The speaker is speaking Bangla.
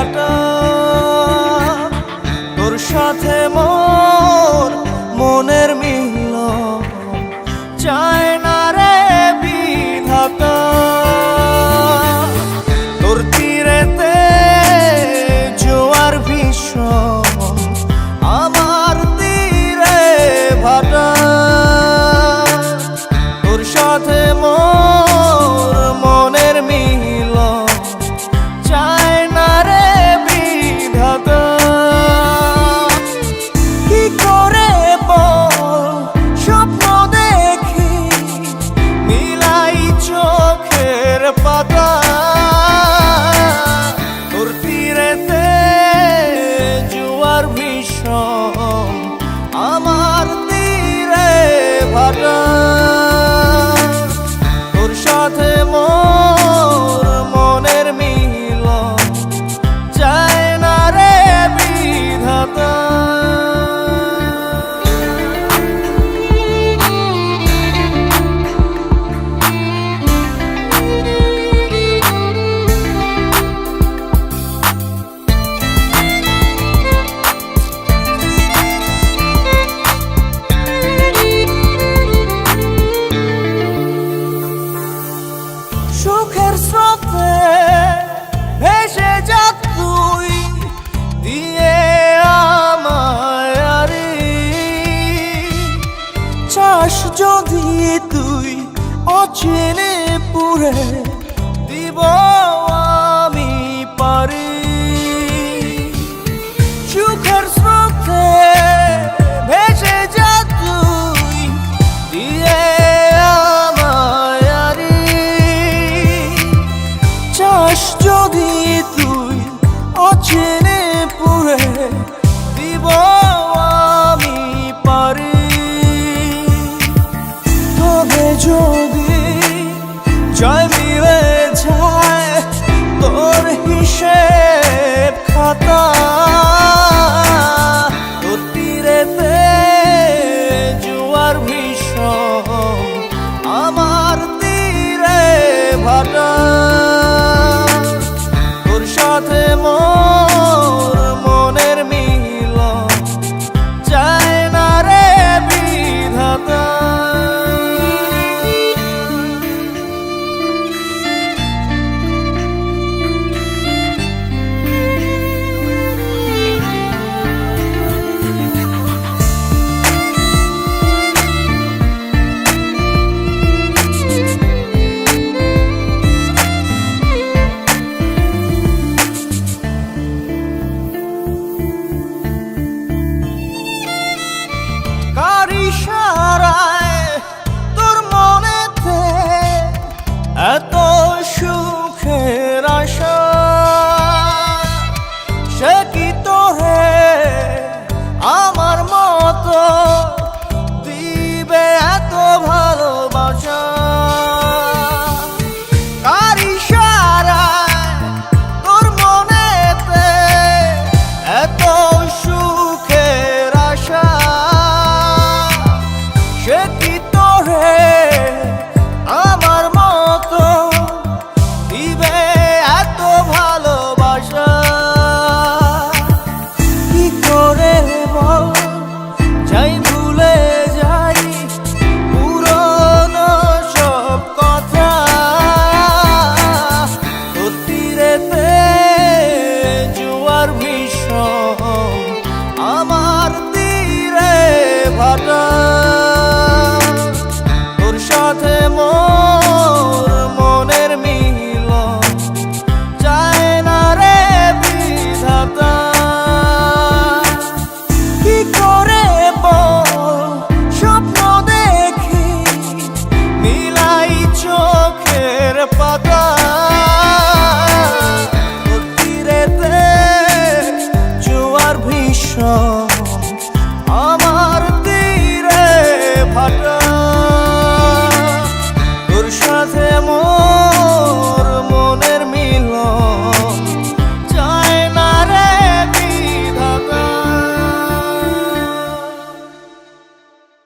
ভাটা। তোর সাথে মোর মনের মিলন চায় না রে বিধাতা। তোর তীরেতে জোয়ার ভীষণ আমার তীরে ভাটা। তোর সাথে মোর মনের মিলন চায় না রে বিধাতা। কি করে বল স্বপ্ন দেখি মিলাই চোখের পাতা। তোর তীরেতে জোয়ার ভীষণ আমার তীরে ভাটা। তোর সাথে মোর মনের মিলন চায় না রে বিধাতা। সুখের স্রোতে ভেসে যা তুই দিয়ে আমায় আরে। চাস যদি তুই অচেনে পুরে দিব আমি পারি। সুখের স্রোতে ভেসে যা তুই দিয়ে আমায় আরে। চাস যদি তুই অচেনে পুরে দিব আমি পারি। তবে যদি জয় মিলে যায় তোর হিসেব খাতা। তোর তীরেতে জোয়ার ভীষণ আমার তীরে ভাটা। তোর সাথে মোর মনের মিলন চায় না রে বিধাতা। কার ইশারায় তোর মনেতে এত সুখের আশা। সে কি তোরে আমার মতো দিবে এত ভালোবাসা। কার ইশারায় তোর মনেতে এত সুখের আশা। সে কি তোরে আমার মতো দিবে এত ভালোবাসা। কি করে বল যাই ভুলে যাই পুরনো সব কথা। তোর তীরেতে জোয়ার ভীষণ আমার তীরে ভাটা। তোর সাথে মোর মনের মিলন চায় না রে বিধাতা। কি করে বল স্বপ্ন দেখি মিলাই চোখের পাতা। তোর তীরেতে জোয়ার ভীষণ আমার তীরে ভাটা।